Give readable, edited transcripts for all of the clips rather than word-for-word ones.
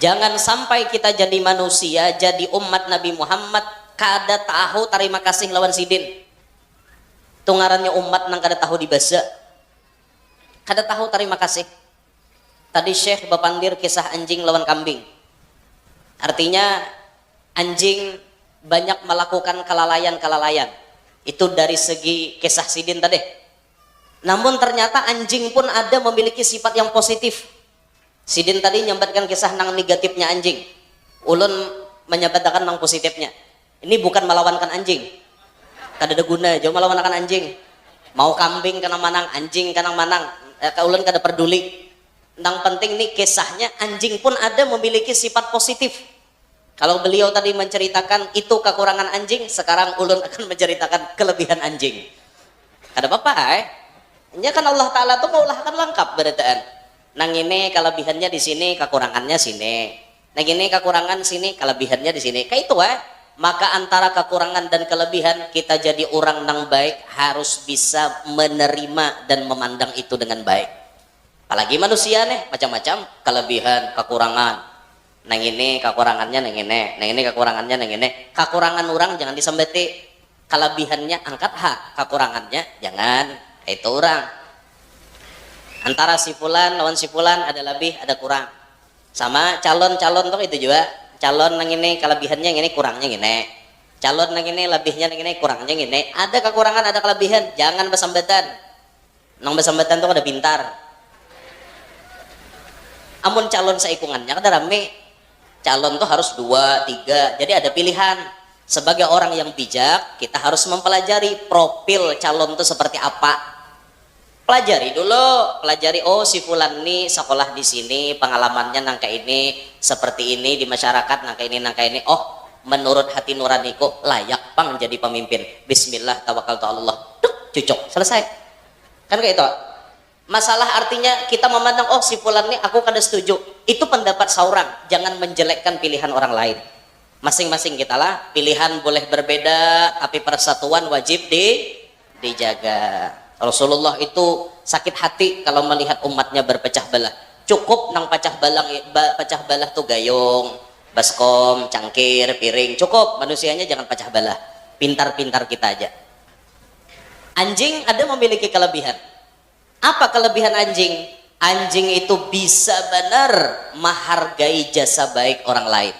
Jangan sampai kita jadi manusia, jadi umat Nabi Muhammad kada tahu terima kasih lawan sidin. Tungarannya umat nang kada tahu dibasa, kada tahu terima kasih. Tadi Syekh bapandir kisah anjing lawan kambing. Artinya anjing banyak melakukan kelalaian. Itu dari segi kisah sidin tadi. Namun ternyata anjing pun ada memiliki sifat yang positif. Sidin tadi nyambatkan kisah nang negatifnya anjing. Ulun menyabatakan nang positifnya. Ini bukan melawankan anjing. Kada ada guna, jauh melawankan anjing. Mau kambing kana manang, anjing kana manang. Ulun kada peduli. Nang penting nih kisahnya anjing pun ada memiliki sifat positif. Kalau beliau tadi menceritakan itu kekurangan anjing, sekarang ulun akan menceritakan kelebihan anjing. Kada apa-apa Ya kan Allah Ta'ala tuh maulahkan lengkap beritaan. Nang ini kelebihannya di sini, kekurangannya sini. Nang ini kekurangan sini, kelebihannya di sini. Kayak itu Maka antara kekurangan dan kelebihan kita jadi orang nang baik harus bisa menerima dan memandang itu dengan baik. Apalagi manusia nih macam-macam kelebihan, kekurangan. Nang ini kekurangannya nang ini kekurangannya nang ini. Kekurangan orang jangan disembeti, kelebihannya angkat kekurangannya jangan. Itu orang. Antara si fulan lawan si fulan ada lebih ada kurang. Sama calon-calon tuh itu juga. Calon nang ini kelebihannya yang ini kurangnya gini. Calon nang ini lebihnya nang ini kurangnya gini. Ada kekurangan ada kelebihan, jangan bersambatan. Nang bersambatan tuh ada pintar. Amun calon seikungannya kada rame. Calon tuh harus 2, 3. Jadi ada pilihan. Sebagai orang yang bijak, kita harus mempelajari profil calon tuh seperti apa. Pelajari dulu, oh si fulan nih sekolah di sini, pengalamannya nangka ini, seperti ini di masyarakat nangka ini. Oh, menurut hati nuraniku layak pang jadi pemimpin. Bismillah tawakkaltu Allah. Cucuk, selesai. Kan kayak itu. Masalah artinya kita memandang oh si fulan nih aku kada setuju. Itu pendapat seorang, jangan menjelekkan pilihan orang lain. Masing-masing kita lah, pilihan boleh berbeda, tapi persatuan wajib dijaga. Rasulullah itu sakit hati kalau melihat umatnya berpecah belah. Cukup nang pecah belah tuh gayung, baskom, cangkir, piring. Cukup, manusianya jangan pecah belah. Pintar-pintar kita aja. Anjing ada memiliki kelebihan. Apa kelebihan anjing? Anjing itu bisa benar menghargai jasa baik orang lain.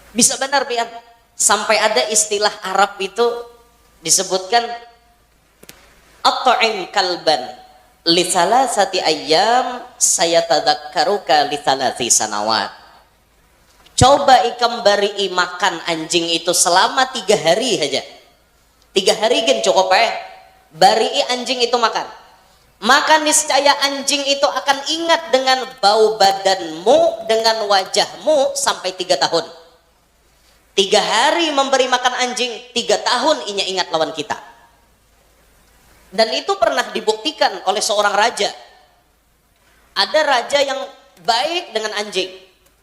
Bisa benar pian. Sampai ada istilah Arab itu disebutkan at'im kalban li salasati ayyam sayatadakkaruka li salasi sanawat. Coba ikam beri makan anjing itu selama 3 hari aja. 3 hari kan cukup bari anjing itu makan. Maka niscaya anjing itu akan ingat dengan bau badanmu, dengan wajahmu sampai 3 tahun. 3 hari memberi makan anjing, 3 tahun inya ingat lawan kita. Dan itu pernah dibuktikan oleh seorang raja. Ada raja yang baik dengan anjing.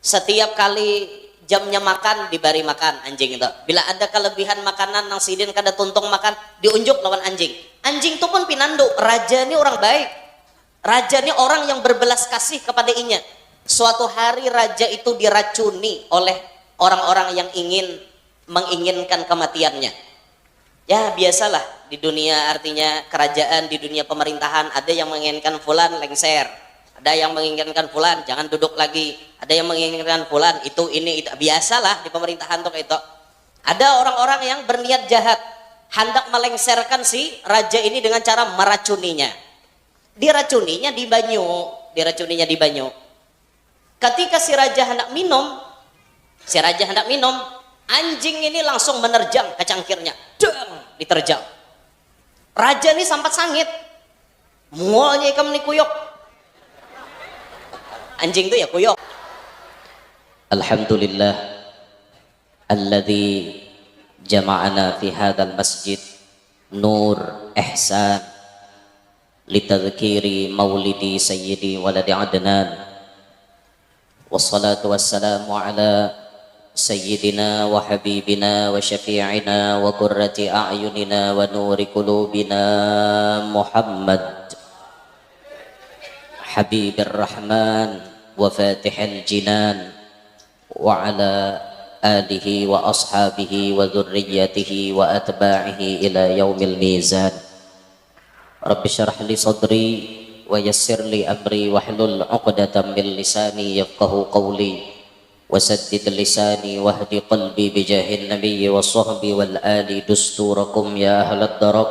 Setiap kali jamnya makan diberi makan anjing itu. Bila ada kelebihan makanan nang sidin kada tuntung makan, diunjuk lawan anjing. Anjing itu pun pinanduk. Raja ini orang baik. Raja ini orang yang berbelas kasih kepada inya. Suatu hari raja itu diracuni oleh orang-orang yang menginginkan kematiannya. Ya biasalah di dunia, artinya kerajaan, di dunia pemerintahan ada yang menginginkan fulan lengser, ada yang menginginkan fulan jangan duduk lagi, ada yang menginginkan fulan itu ini itu. Biasalah di pemerintahan tuh itu. Ada orang-orang yang berniat jahat, hendak melengserkan si raja ini dengan cara meracuninya. Diracuninya di banyu. Ketika si raja hendak minum, anjing ini langsung menerjang ke cangkirnya. Diterjang. Raja ini sampai sangit. Mualnya ikam nih kuyok. Anjing itu ya kuyok. Alhamdulillah alladzi jama'ana fi hadzal masjid nur ihsan litadhkiri maulidi sayyidi waladi adnan. Wassalatu wassalamu ala سيدنا وحبيبنا وشفيعنا وقرة أعيننا ونور قلوبنا محمد حبيب الرحمن وفاتح الجنان وعلى آله وأصحابه وذريته وأتباعه إلى يوم الميزان. رب اشرح لي صدري ويسر لي أمري واحلل عقدة من لساني يفقه قولي وسدد لساني واهد قلبي بجاه النبي والصحب والآل دستوركم يا أهل الدرب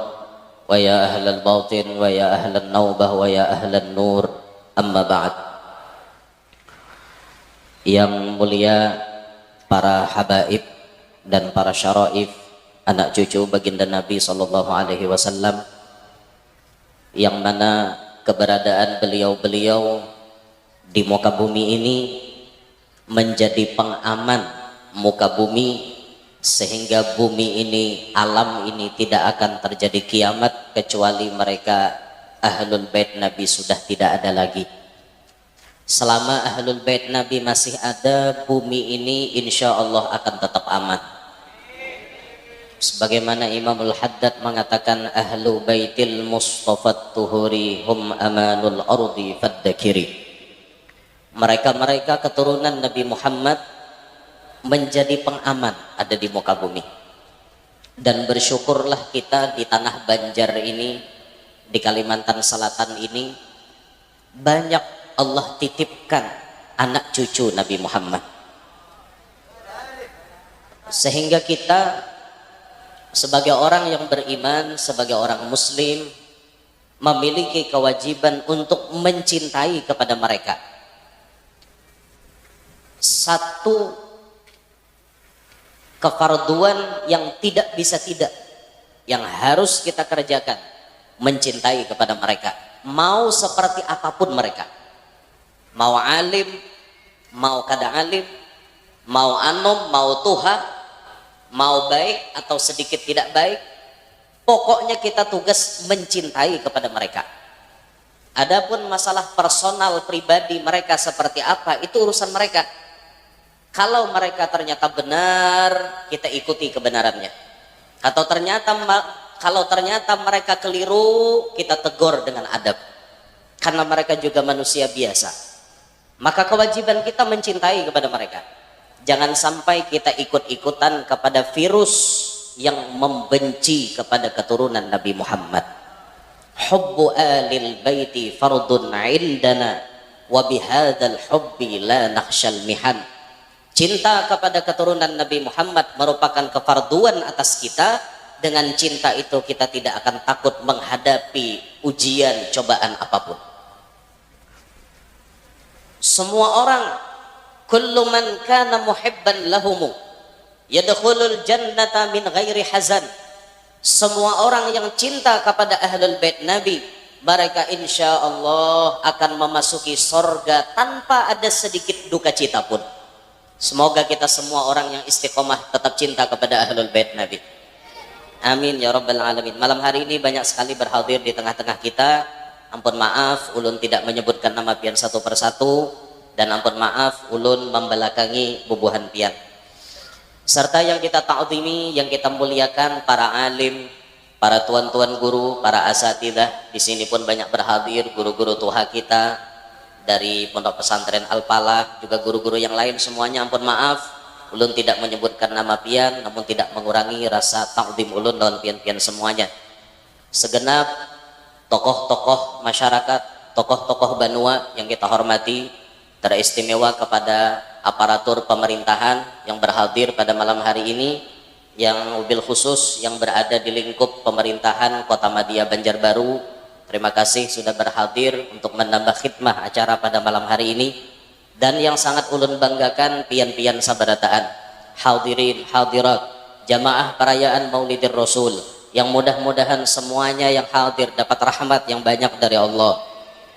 ويا أهل الباطن ويا أهل النوبة ويا أهل النور. أما بعد. Yang mulia para habaib dan para syaraif, anak cucu baginda Nabi sallallahu alaihi wasallam, yang mana keberadaan beliau-beliau di muka bumi ini menjadi pengaman muka bumi, sehingga bumi ini, alam ini tidak akan terjadi kiamat kecuali mereka ahlul bait Nabi sudah tidak ada lagi. Selama ahlul bait Nabi masih ada, bumi ini insya Allah akan tetap aman. Sebagaimana Imamul Haddad mengatakan, ahlu baitil mustafat tuhuri hum amanul ardi faddakiri. Mereka-mereka keturunan Nabi Muhammad menjadi pengaman ada di muka bumi. Dan bersyukurlah kita di tanah Banjar ini, di Kalimantan Selatan ini, banyak Allah titipkan anak cucu Nabi Muhammad, sehingga kita sebagai orang yang beriman, sebagai orang muslim, memiliki kewajiban untuk mencintai kepada mereka. Satu kefarduan yang tidak bisa tidak, yang harus kita kerjakan, mencintai kepada mereka, mau seperti apapun mereka, mau alim, mau kada alim, mau anom, mau tuha, mau baik atau sedikit tidak baik, pokoknya kita tugas mencintai kepada mereka. Adapun masalah personal pribadi mereka seperti apa, itu urusan mereka. Kalau mereka ternyata benar, kita ikuti kebenarannya. Kalau ternyata mereka keliru, kita tegur dengan adab, karena mereka juga manusia biasa. Maka kewajiban kita mencintai kepada mereka. Jangan sampai kita ikut-ikutan kepada virus yang membenci kepada keturunan Nabi Muhammad. Hubbu alil baiti fardun indana wa bihadzal hubbi la nakhshal mihan. Cinta kepada keturunan Nabi Muhammad merupakan kefarduan atas kita. Dengan cinta itu kita tidak akan takut menghadapi ujian cobaan apapun. Semua orang, kullu man kana muhibban lahumu yadkhulul jannata min ghairi hazan. Semua orang yang cinta kepada ahlul bait Nabi, mereka insya Allah akan memasuki sorga tanpa ada sedikit duka cita pun. Semoga kita semua orang yang istiqomah tetap cinta kepada ahlul bait Nabi. Amin ya rabbal alamin. Malam hari ini banyak sekali berhadir di tengah-tengah kita. Ampun maaf ulun tidak menyebutkan nama pian satu persatu, dan ampun maaf ulun membelakangi bubuhan pian. Serta yang kita ta'zimi, yang kita muliakan, para alim, para tuan-tuan guru, para asatidzah. Di sini pun banyak berhadir guru-guru tuha kita dari Pondok Pesantren Al-Falah, juga guru-guru yang lain semuanya. Ampun maaf ulun tidak menyebutkan nama pian, namun tidak mengurangi rasa ta'zim ulun lawan pian-pian semuanya. Segenap tokoh-tokoh masyarakat, tokoh-tokoh Banua yang kita hormati, teristimewa kepada aparatur pemerintahan yang berhadir pada malam hari ini, yang mobil khusus yang berada di lingkup pemerintahan Kota Madia Banjarbaru. Terima kasih sudah berhadir untuk menambah khidmah acara pada malam hari ini. Dan yang sangat ulun banggakan, pian-pian sabarataan, hadirin hadirat, jamaah perayaan Maulidir Rasul, yang mudah-mudahan semuanya yang hadir dapat rahmat yang banyak dari Allah.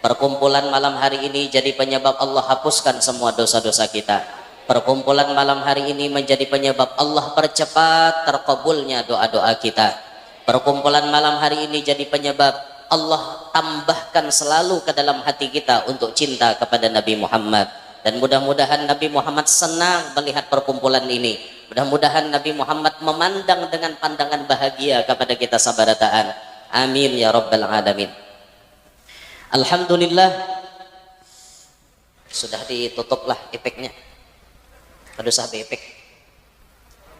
Perkumpulan malam hari ini jadi penyebab Allah hapuskan semua dosa-dosa kita. Perkumpulan malam hari ini menjadi penyebab Allah percepat terkabulnya doa-doa kita. Perkumpulan malam hari ini jadi penyebab Allah tambahkan selalu ke dalam hati kita untuk cinta kepada Nabi Muhammad. Dan mudah-mudahan Nabi Muhammad senang melihat perkumpulan ini. Mudah-mudahan Nabi Muhammad memandang dengan pandangan bahagia kepada kita sabarataan. Amin ya rabbal alamin. Alhamdulillah, Sudah ditutup lah efeknya. Kada usah efek.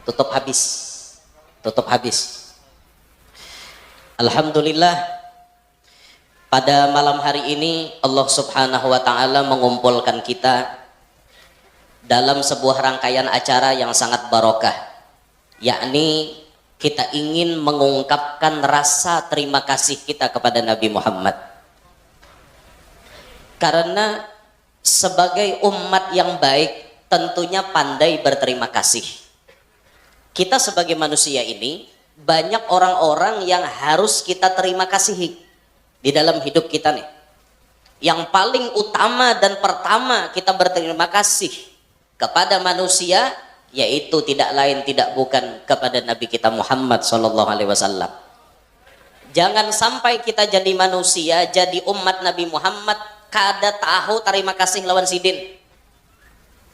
Tutup habis. Tutup habis. Alhamdulillah, pada malam hari ini Allah Subhanahu wa taala mengumpulkan kita dalam sebuah rangkaian acara yang sangat barokah, yakni kita ingin mengungkapkan rasa terima kasih kita kepada Nabi Muhammad. Karena sebagai umat yang baik tentunya pandai berterima kasih. Kita sebagai manusia ini banyak orang-orang yang harus kita terima kasihi di dalam hidup kita nih. Yang paling utama dan pertama kita berterima kasih kepada manusia, yaitu tidak lain tidak bukan kepada Nabi kita Muhammad SAW. Jangan sampai kita jadi manusia, jadi umat Nabi Muhammad kada tahu terima kasih lawan sidin.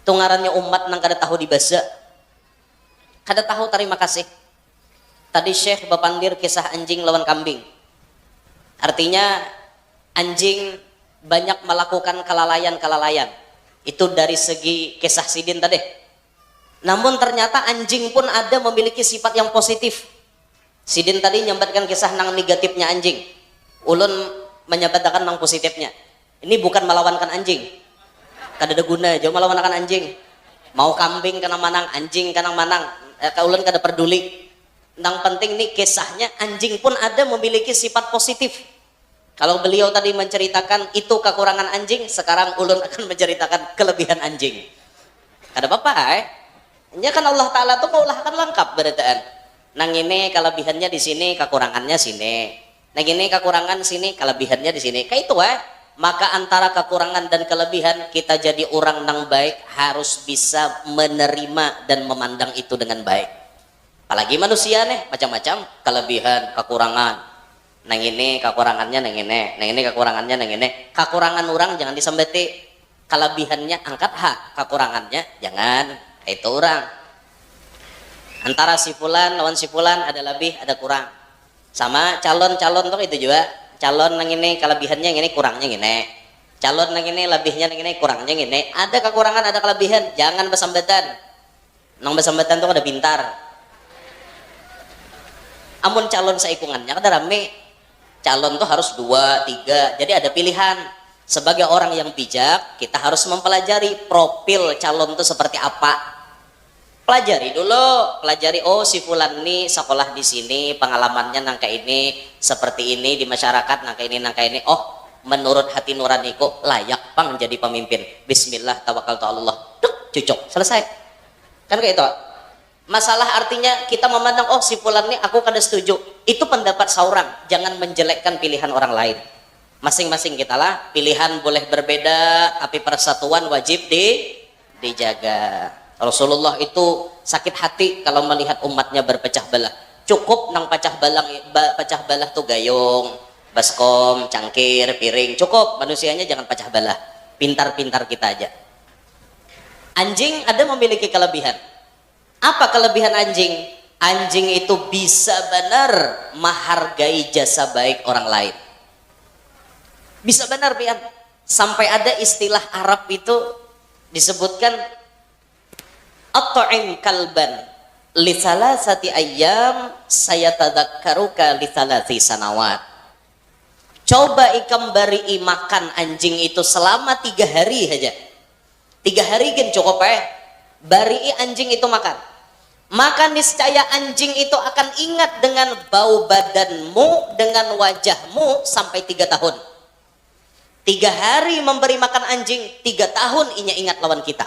Tungarannya umat nang kada tahu dibaca, kada tahu terima kasih. Tadi Syekh bapandir kisah anjing lawan kambing. Artinya anjing banyak melakukan kelalaian. Itu dari segi kisah sidin tadi. Namun ternyata anjing pun ada memiliki sifat yang positif. Sidin tadi nyambatkan kisah nang negatifnya anjing. Ulun menyabatakan nang positifnya. Ini bukan melawankan anjing. Kada ada guna, jauh melawankan anjing. Mau kambing kana manang, anjing kana manang. Ulun kada peduli. Nang penting nih kisahnya anjing pun ada memiliki sifat positif. Kalau beliau tadi menceritakan itu kekurangan anjing, sekarang ulun akan menceritakan kelebihan anjing. Kada apa-apa Ya kan Allah Ta'ala tuh kaulahkan lengkap berataan. Nang ini kelebihannya di sini, kekurangannya sini. Nang ini kekurangan sini, kelebihannya di sini. Kayak itu Maka antara kekurangan dan kelebihan kita jadi orang nang baik harus bisa menerima dan memandang itu dengan baik. Apalagi manusia nih macam-macam kelebihan, kekurangan. Nang ini kekurangannya nang ini kekurangannya nang ini. Kekurangan orang jangan disembeti, kelebihannya angkat kekurangannya jangan. Itu orang. Antara si fulan lawan si fulan ada lebih, ada kurang. Sama calon-calon tuh itu juga. Calon nang ini kelebihannya yang ini kurangnya gini. Calon nang ini lebihnya nang ini kurangnya gini. Ada kekurangan, ada kelebihan, jangan bersambatan. Nang bersambatan tuh ada pintar. Amun calon seikungannya ada rame. Calon tuh harus 2, 3. Jadi ada pilihan. Sebagai orang yang bijak, kita harus mempelajari profil calon tuh seperti apa. Pelajari dulu, oh si fulan nih sekolah di sini, pengalamannya nangka ini, seperti ini di masyarakat nangka ini. Oh, menurut hati nuraniku layak pang menjadi pemimpin. Bismillah tawakkaltu Allah. Duk, cucuk, selesai. Kan kayak itu. Masalah artinya kita memandang oh si fulan nih aku kada setuju. Itu pendapat seorang, jangan menjelekkan pilihan orang lain. Masing-masing kita lah, pilihan boleh berbeda, tapi persatuan wajib dijaga. Rasulullah itu sakit hati kalau melihat umatnya berpecah belah. Cukup nang pecah belah tuh gayung, baskom, cangkir, piring. Cukup, manusianya jangan pecah belah. Pintar-pintar kita aja. Anjing ada memiliki kelebihan. Apa kelebihan anjing? Anjing itu bisa benar menghargai jasa baik orang lain. Bisa benar, pian. Sampai ada istilah Arab itu disebutkan At'im kalban li salasati ayyam sayatadakkaruka li salasi sanawat. Coba ikam beri makan anjing itu selama 3 hari aja. 3 hari kan cukup bari anjing itu makan. Maka niscaya anjing itu akan ingat dengan bau badanmu, dengan wajahmu sampai 3 tahun. 3 hari memberi makan anjing, 3 tahun inya ingat lawan kita.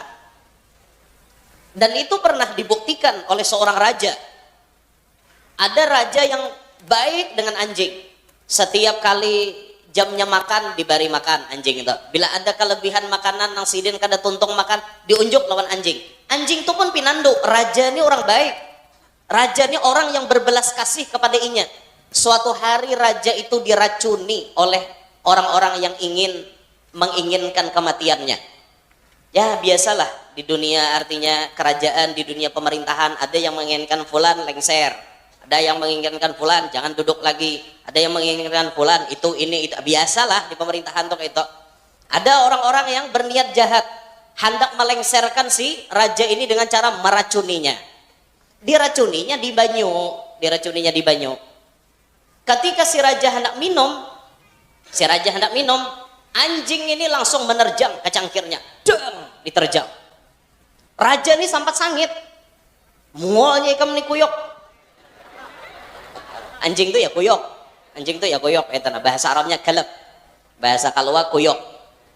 Dan itu pernah dibuktikan oleh seorang raja. Ada raja yang baik dengan anjing. Setiap kali jamnya makan diberi makan anjing itu. Bila ada kelebihan makanan nang sidin kada tuntung makan, diunjuk lawan anjing. Anjing itu pun pinandu, raja ini orang baik. Raja ini orang yang berbelas kasih kepada inya. Suatu hari raja itu diracuni oleh orang-orang yang menginginkan kematiannya. Ya biasalah di dunia, artinya kerajaan, di dunia pemerintahan ada yang menginginkan fulan lengser, ada yang menginginkan fulan jangan duduk lagi, ada yang menginginkan fulan itu ini itu biasalah di pemerintahan tuh kayak itu. Ada orang-orang yang berniat jahat, hendak melengsarkan si raja ini dengan cara meracuninya. Diracuninya di banyu. Ketika si raja hendak minum, anjing ini langsung menerjang ke cangkirnya. Dang, diterjang. Raja ini sampat sangit. Mualnya ikam ni kuyok. Anjing itu ya kuyok. Bahasa Arabnya kalab. Bahasa kalwa kuyok.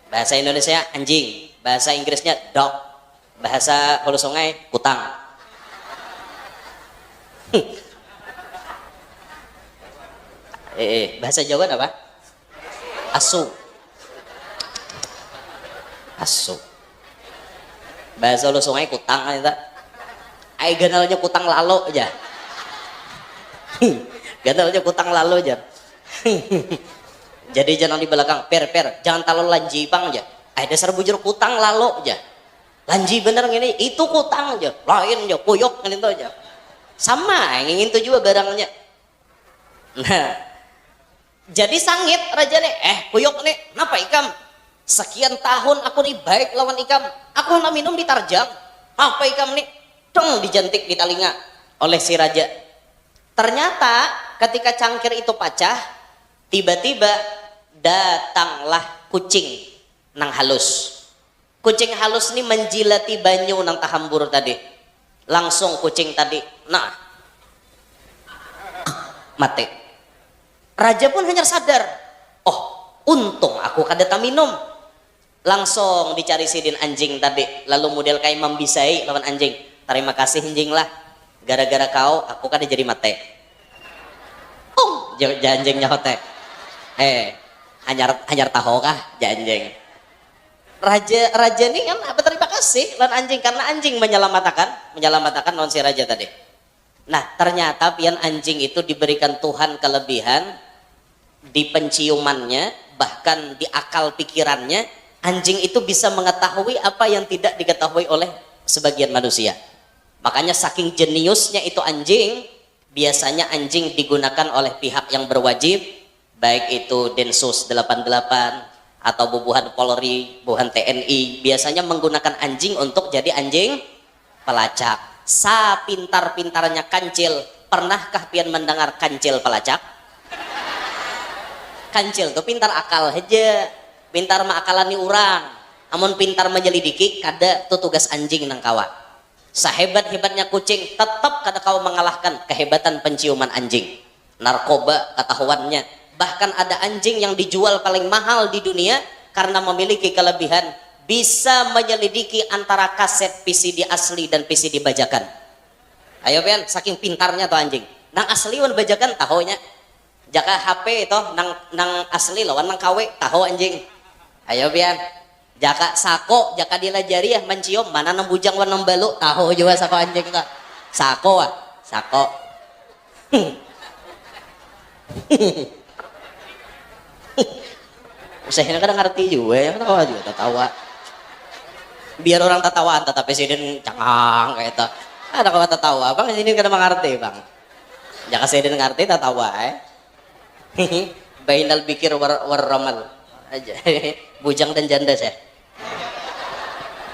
Bahasa Indonesia anjing, bahasa Inggrisnya dog, bahasa hulu sungai kutang. Bahasa Jawa apa? Asu. Bahasa hulu sungai kutang itu. Ai ganalnya kutang lalo aja. Jadi jangan di belakang per jangan terlalu lanji bang aja. Dasar bujur kutang lalu aja. Lanji bener gini itu kutang aja. Lain aja kuyok itu aja. Sama ingin itu juga barangnya. Nah, jadi sangit raja nih. Kuyok nih, kenapa ikam? Sekian tahun aku nih baik lawan ikam. Aku nak minum ditarjang. Apa ikam nih? Dong dijantik di telinga oleh si raja. Ternyata ketika cangkir itu pecah, tiba-tiba datanglah kucing nang halus. Kucing halus ini menjilati banyu nang tahambur tadi. Langsung kucing tadi, mati. Raja pun hanya sadar, untung aku kada minum. Langsung dicari sidin anjing tadi. Lalu model kayak membisai lawan anjing. Terima kasih anjing lah. Gara-gara kau, aku kada jadi mati. Janjingnya hotek. Hanyar tahu kah janjing. Raja ini kan berterima kasih lan anjing karena anjing menyelamatkan non si raja tadi. Nah, ternyata pian anjing itu diberikan Tuhan kelebihan di penciumannya, bahkan di akal pikirannya, anjing itu bisa mengetahui apa yang tidak diketahui oleh sebagian manusia. Makanya saking jeniusnya itu anjing, biasanya anjing digunakan oleh pihak yang berwajib, baik itu Densus 88 atau bubuhan Polri, bubuhan TNI, biasanya menggunakan anjing untuk jadi anjing pelacak. Sapintar-pintarnya kancil, pernahkah pian mendengar kancil pelacak? Kancil tuh pintar akal aja, pintar mengakalani orang, amun pintar menyelidiki kada tuh tugas anjing nang kawa. Sehebat-hebatnya kucing tetap kada kau mengalahkan kehebatan penciuman anjing. Narkoba ketahuannya, bahkan ada anjing yang dijual paling mahal di dunia karena memiliki kelebihan bisa menyelidiki antara kaset PCD asli dan PCD bajakan. Ayo pian, saking pintarnya tuh anjing. Nang asli wan bajakan tahunya. Jaka HP itu nang asli lawan nang KW tahu anjing. Ayo pian. Jaka sako, jaka dilajari ya mencium mana nang bujang wan nang balu tahu juga sako anjing kak. Sako sako. Usahanya kadang ngerti juga ya, ketawa juga tertawa. Biar orang tertawaan tetapi presiden cangang kayak itu. Ada kau tertawa, bang ini kadang mengerti bang. Jaka presiden ngerti tertawa Bainal bikir war ramal aja. Bujang dan janda saya.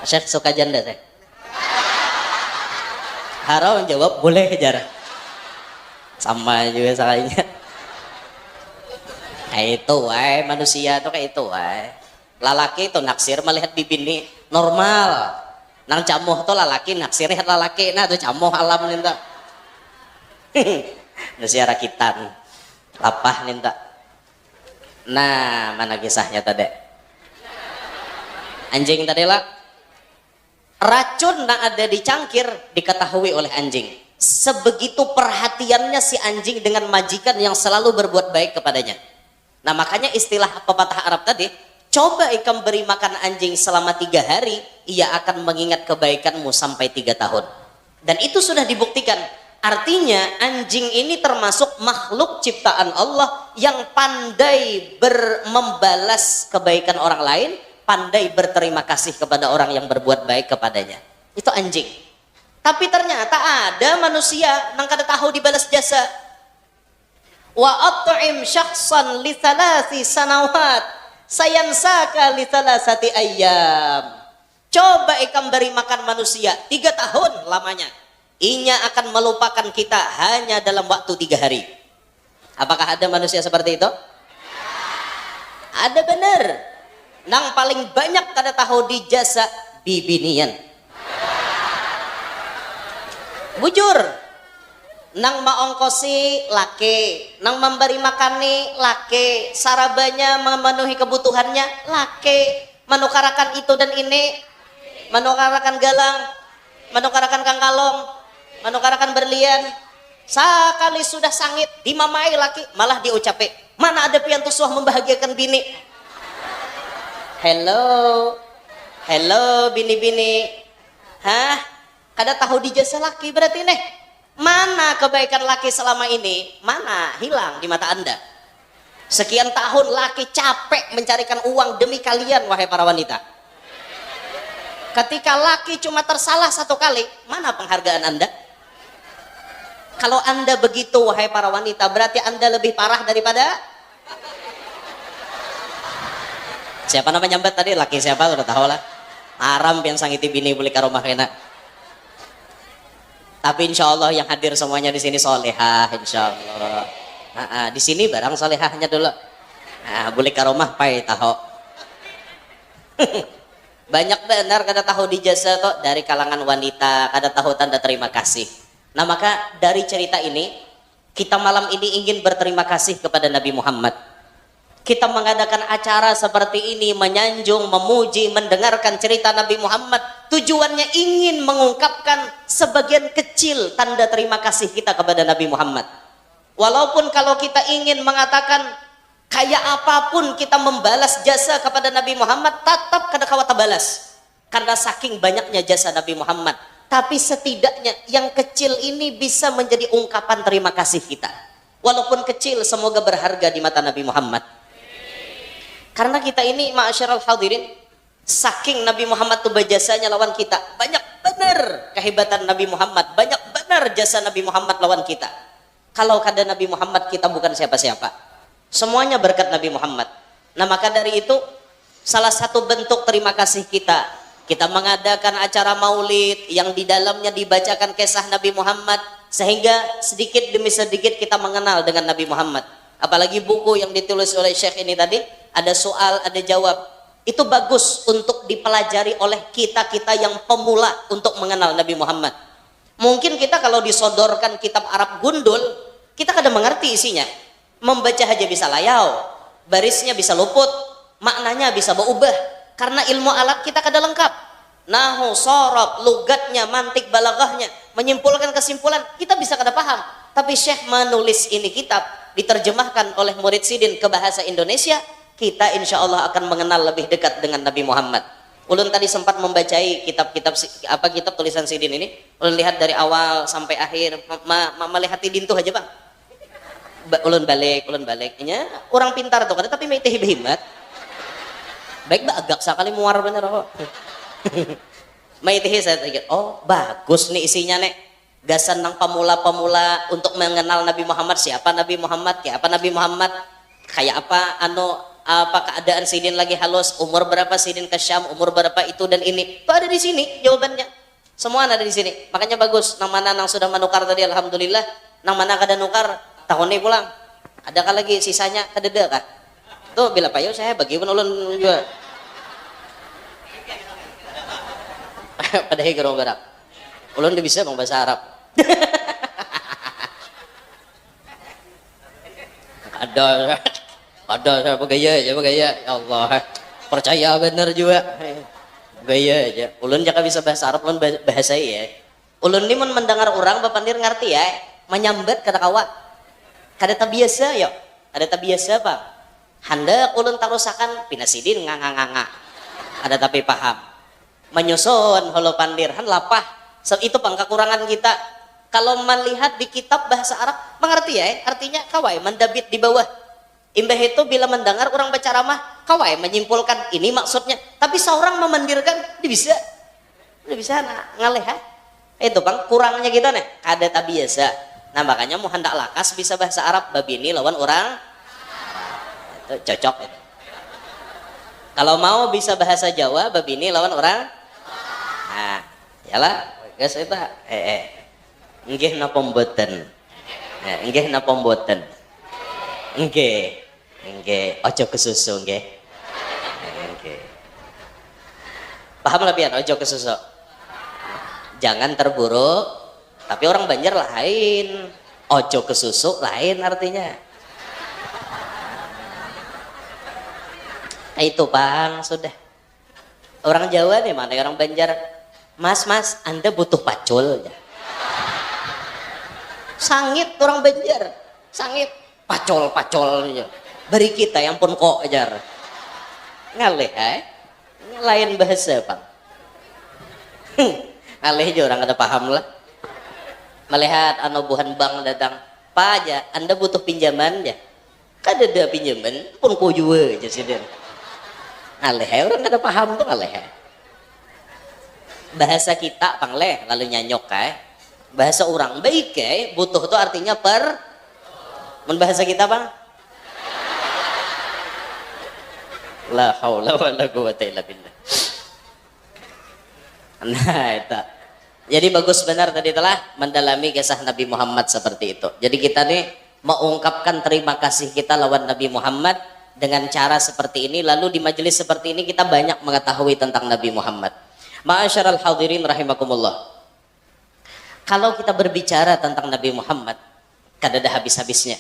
Saya suka janda saya. Harau jawab boleh jar. Sama juga sekalinya. Kayak itu manusia tuh kayak itu lalaki itu naksir melihat bibini normal. Nang camuh tuh lalaki naksir lihat lalaki, nah tuh camuh alam ninta. Manusia rakitan lapah ninta. Nah, mana kisahnya tadi? Anjing tadi lah. Racun yang ada di cangkir diketahui oleh anjing. Sebegitu perhatiannya si anjing dengan majikan yang selalu berbuat baik kepadanya. Nah, makanya istilah pepatah Arab tadi, coba ikam beri makan anjing selama 3 hari, ia akan mengingat kebaikanmu sampai 3 tahun. Dan itu sudah dibuktikan. Artinya anjing ini termasuk makhluk ciptaan Allah yang pandai membalas kebaikan orang lain, pandai berterima kasih kepada orang yang berbuat baik kepadanya. Itu anjing. Tapi ternyata ada manusia yang kada tahu dibalas jasa. Wa at'im syakhsan li 3 sanawat. sayansaka li thalathati ayyam. Coba ikam beri makan manusia 3 tahun lamanya, inya akan melupakan kita hanya dalam waktu 3 hari. Apakah ada manusia seperti itu? Ada bener. Nang paling banyak kada tahu di jasa bibinian. Bujur. Nang maongkosi laki, nang memberi makani laki, sarabanya memenuhi kebutuhannya laki, menukarakan itu dan ini, menukarakan galang, menukarakan kangkalong, menukarakan berlian. Sekali sudah sangit dimamai laki, malah diucape, mana ada pian tusuah membahagiakan bini. Hello, hello bini-bini, hah? Kada tahu di jasa laki berarti nih. Mana kebaikan laki selama ini? Mana hilang di mata Anda? Sekian tahun laki capek mencarikan uang demi kalian, wahai para wanita. Ketika laki cuma tersalah 1 kali, mana penghargaan Anda? Kalau Anda begitu, wahai para wanita, berarti Anda lebih parah daripada siapa nama nyambat tadi? Laki siapa? Udah tahu lah. Aram yang sangiti bini beli ke rumah kena. Tapi insya Allah yang hadir semuanya di sini solehah, insya Allah. Di sini barang solehahnya dulu. Boleh ke rumah pai tahu. Banyak benar kada tahu di jasa toh dari kalangan wanita, kada tahu tanda terima kasih. Nah maka dari cerita ini kita malam ini ingin berterima kasih kepada Nabi Muhammad. Kita mengadakan acara seperti ini, menyanjung, memuji, mendengarkan cerita Nabi Muhammad. Tujuannya ingin mengungkapkan sebagian kecil tanda terima kasih kita kepada Nabi Muhammad. Walaupun kalau kita ingin mengatakan kayak apapun kita membalas jasa kepada Nabi Muhammad, tetap kada kawat balas. Karena saking banyaknya jasa Nabi Muhammad. Tapi setidaknya yang kecil ini bisa menjadi ungkapan terima kasih kita. Walaupun kecil, semoga berharga di mata Nabi Muhammad. Karena kita ini ma'asyiral hadirin, saking Nabi Muhammad tuh berjasanya lawan kita, banyak benar kehebatan Nabi Muhammad, banyak benar jasa Nabi Muhammad lawan kita. Kalau kada Nabi Muhammad kita bukan siapa-siapa, semuanya berkat Nabi Muhammad. Nah maka dari itu salah satu bentuk terima kasih kita mengadakan acara maulid yang di dalamnya dibacakan kisah Nabi Muhammad, sehingga sedikit demi sedikit kita mengenal dengan Nabi Muhammad. Apalagi buku yang ditulis oleh Syekh ini tadi, ada soal, ada jawab. Itu bagus untuk dipelajari oleh kita-kita yang pemula untuk mengenal Nabi Muhammad. Mungkin kita kalau disodorkan kitab Arab gundul, kita kadang mengerti isinya. Membaca aja bisa layau, barisnya bisa luput, maknanya bisa berubah. Karena ilmu alat kita kadang lengkap. Nahu, sorob, lugatnya, mantik, balaghahnya, menyimpulkan kesimpulan, kita bisa kada paham. Tapi Syekh menulis ini kitab, diterjemahkan oleh murid sidin ke bahasa Indonesia, kita insya Allah akan mengenal lebih dekat dengan Nabi Muhammad. Ulun tadi sempat membacai kitab tulisan sidin ini. Ulun lihat dari awal sampai akhir, melihat tidin tuh aja bang. Ulun balik. Nya orang pintar tuh, tapi may hebat. Baik agak sekali muar bener kok. May saya pikir, oh bagus nih isinya nek. Gasan nang pemula-pemula untuk mengenal Nabi Muhammad, siapa Nabi Muhammad, kayak apa Nabi Muhammad, kayak apa keadaan sidin lagi halus, umur berapa sidin ke Syam, umur berapa itu dan ini, itu ada di sini jawabannya, semua ada di sini. Makanya bagus. Nang mana nang sudah menukar tadi alhamdulillah, nang mana kada nukar tahun ini pulang, adakah lagi sisanya kadeda kah? Tuh bila payo saya bagi pun ulun juga. Pada higro berak. Ulun dia bisa bang bahasa Arab. ada gaya ya Allah, percaya bener juga gaya aja. Ulun jaka bisa bahasa Arab, ulun bahasa ya. Ulun ini mendengar orang bapandir ngerti ya, menyambat kata kawa. Kada tabiasa ya, ada tabiasa pak. Hendak ulun tarusakan pinasidin nganga. Ada tapi paham. Menyusun holo pandir han lapah. Itu pang kekurangan kita. Kalau melihat di kitab bahasa Arab mengerti ya, artinya kawai mendabit di bawah. Imbah itu bila mendengar orang baca ramah, kawai menyimpulkan ini maksudnya. Tapi seorang memandirkan, dia bisa ngaleh ha. Itu bang kurangnya kita nih, kada tak biasa. Nah makanya mau hendak lakas bisa bahasa Arab, babini lawan orang itu cocok itu. Kalau mau bisa bahasa Jawa, babini lawan orang. Nah, yalah, guys eta nggih napa mboten? Nggih napa mboten? Nggih. Nggih, aja kesusu nggih. Nggih. Paham lah pian ojo kesusu. Jangan terburuk, tapi orang Banjar lain. Ojo kesusu lain artinya. Itu Bang, sudah. Orang Jawa nih mana orang Banjar. Mas, Anda butuh pacul ya. Sangit orang Banjar. Sangit pacol ya. Beri kita yang pun kok ajar. Ngalih lain bahasa Bang. Ngalih aja orang ada paham lah. Melihat buhan bang datang, Pak aja, Anda butuh pinjaman ya? Kada ada pinjaman, pun kau juga aja sih dia. Ngalih orang kada paham tuh ngalih. Bahasa kita pangleh lalu nyanyok bahasa orang baik butuh tuh artinya men bahasa kita Bang. La haula wala quwata illa billah. Nah, itu. Jadi bagus benar tadi telah mendalami kisah Nabi Muhammad seperti itu. Jadi kita nih mengungkapkan terima kasih kita lawan Nabi Muhammad dengan cara seperti ini. Lalu di majelis seperti ini kita banyak mengetahui tentang Nabi Muhammad. Ma'asyaral hadirin rahimakumullah. Kalau kita berbicara tentang Nabi Muhammad, kada ada habis-habisnya.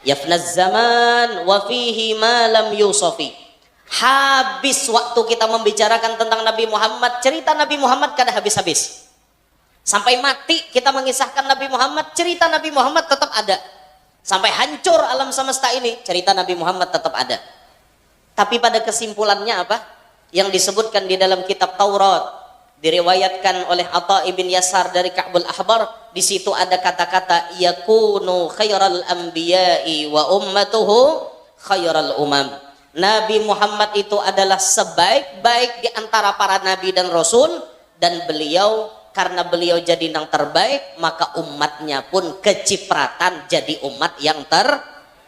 Yafnaz zaman wa fihi ma lam yusafi. Habis waktu kita membicarakan tentang Nabi Muhammad, cerita Nabi Muhammad kada habis-habis. Sampai mati kita mengisahkan Nabi Muhammad, cerita Nabi Muhammad tetap ada. Sampai hancur alam semesta ini, cerita Nabi Muhammad tetap ada. Tapi pada kesimpulannya apa? Yang disebutkan di dalam kitab Taurat, diriwayatkan oleh Atha ibn Yasar dari Ka'bul Ahbar, di situ ada kata-kata yakunu khairal anbiya'i wa ummatuhu khairal umam. Nabi Muhammad itu adalah sebaik-baik di antara para nabi dan rasul, dan beliau karena beliau jadi yang terbaik, maka umatnya pun kecipratan jadi umat yang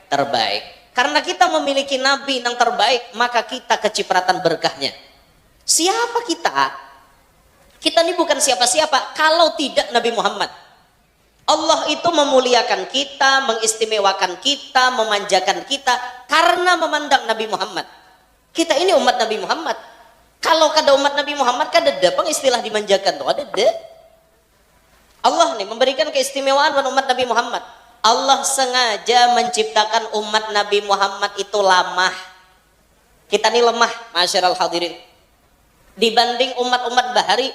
terbaik. Karena kita memiliki nabi yang terbaik, maka kita kecipratan berkahnya. Siapa kita? Kita ini bukan siapa-siapa kalau tidak Nabi Muhammad. Allah itu memuliakan kita, mengistimewakan kita, memanjakan kita karena memandang Nabi Muhammad. Kita ini umat Nabi Muhammad. Kalau kada umat Nabi Muhammad kada ada istilah dimanjakan tuh, ada. Allah nih memberikan keistimewaan pada umat Nabi Muhammad. Allah sengaja menciptakan umat Nabi Muhammad itu lemah. Kita ini lemah, masyarul hadirin. Dibanding umat-umat bahari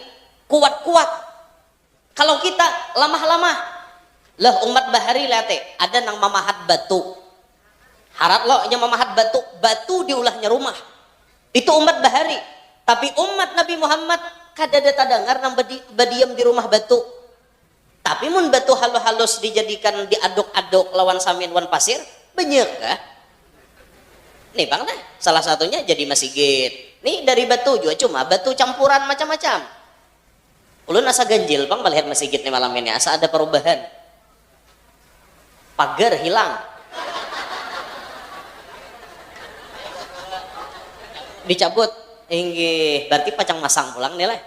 kuat-kuat. Kalau kita lemah-lemah. Lah umat bahari lihat ada nang mamahat batu. Harat lo nya mamahat batu, batu diulahnya rumah. Itu umat bahari. Tapi umat Nabi Muhammad kada ada tadangar nang badiam di rumah batu. Tapi mun batu halus-halus dijadikan diaduk-aduk lawan samin wan pasir, banyak kah? Nih Bang nah, salah satunya jadi masjid. Nih dari batu juga cuma batu campuran macam-macam. Ulun asa ganjil Bang melihat masjid nih malam ini, asa ada perubahan. Pagar hilang. Dicabut. Inggih, berarti pacang masang pulang nih lah.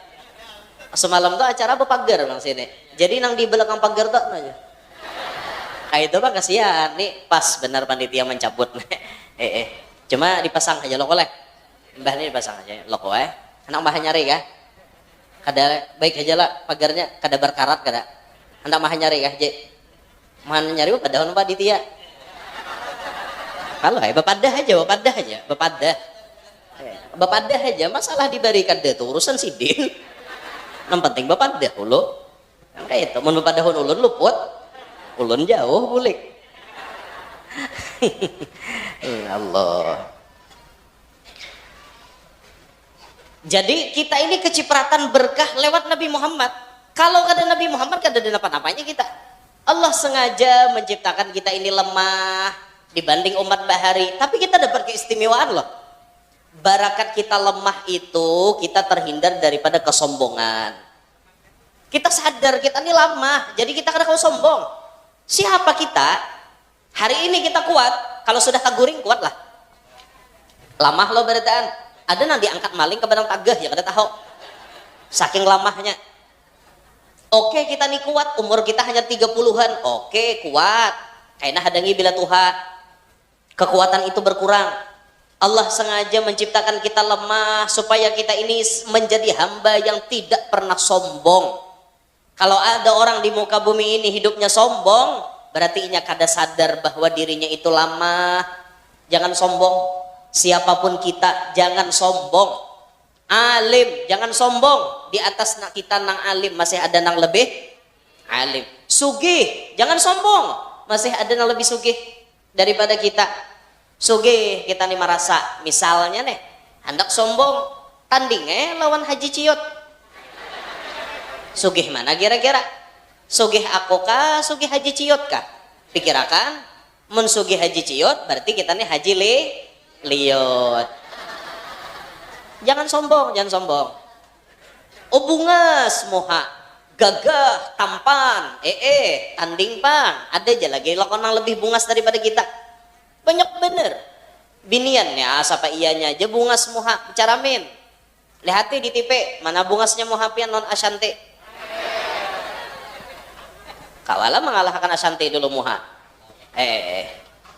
Semalam tuh acara berpagar Bang sini. Jadi nang di belakang pagar tuh aja. Kayak itu Bang kasihan. Nih pas benar panitia mencabut. Cuma dipasang aja loko leh. Mbah ini dipasang aja loko Anak mbah nyari kah? Kada baik aja lah pagarnya, kada berkarat kada. Anak mbah nyari kah? Man nyari padahal Pak Ditya. Kalau bapadah aja. Bapadah aja, masalah diberikan deh tuh urusan sidin. Yang penting bapadah dulu. Yang kayak itu, mun bapadah ulun luput, ulun jauh bulik. Allah. Jadi kita ini kecipratan berkah lewat Nabi Muhammad. Kalau kada Nabi Muhammad kada ada apa-apanya kita. Allah sengaja menciptakan kita ini lemah dibanding umat bahari, tapi kita dapat keistimewaan loh. Barakat kita lemah itu kita terhindar daripada kesombongan. Kita sadar kita ini lemah, jadi kita kada kau sombong. Siapa kita? Hari ini kita kuat, kalau sudah taguring kuat lah. Lemah lo beritaan. Ada nanti angkat maling ke Badang Tagah ya kada tahu. Saking lamahnya. Oke, kita nih kuat, umur kita hanya 30-an. Oke, kuat. Kayaknya hadangi bila Tuhan. Kekuatan itu berkurang. Allah sengaja menciptakan kita lemah supaya kita ini menjadi hamba yang tidak pernah sombong. Kalau ada orang di muka bumi ini hidupnya sombong, berarti inya kada sadar bahwa dirinya itu lemah. Jangan sombong. Siapapun kita, jangan sombong. Alim, jangan sombong. Di atas kita nang alim masih ada nang lebih alim. Sugih, jangan sombong. Masih ada nang lebih sugih daripada kita. Sugih kita nih merasa, misalnya nih, hendak sombong, tanding lawan Haji Ciot. Sugih mana kira-kira? Sugih aku kah, sugih Haji Ciot kah? Pikirakan, mun sugih Haji Ciot berarti kita nih Haji Liot. Jangan sombong, jangan sombong. Oh bungas moha, gagah, tampan, tanding pang. Ada aja lagi lakon yang lebih bungas daripada kita. Banyak bener. Binian ya, siapa ianya aja bungas moha, bicara min. Lihati di tipe, mana bungasnya moha pian non Ashanti. Kawala mengalahkan Ashanti dulu moha.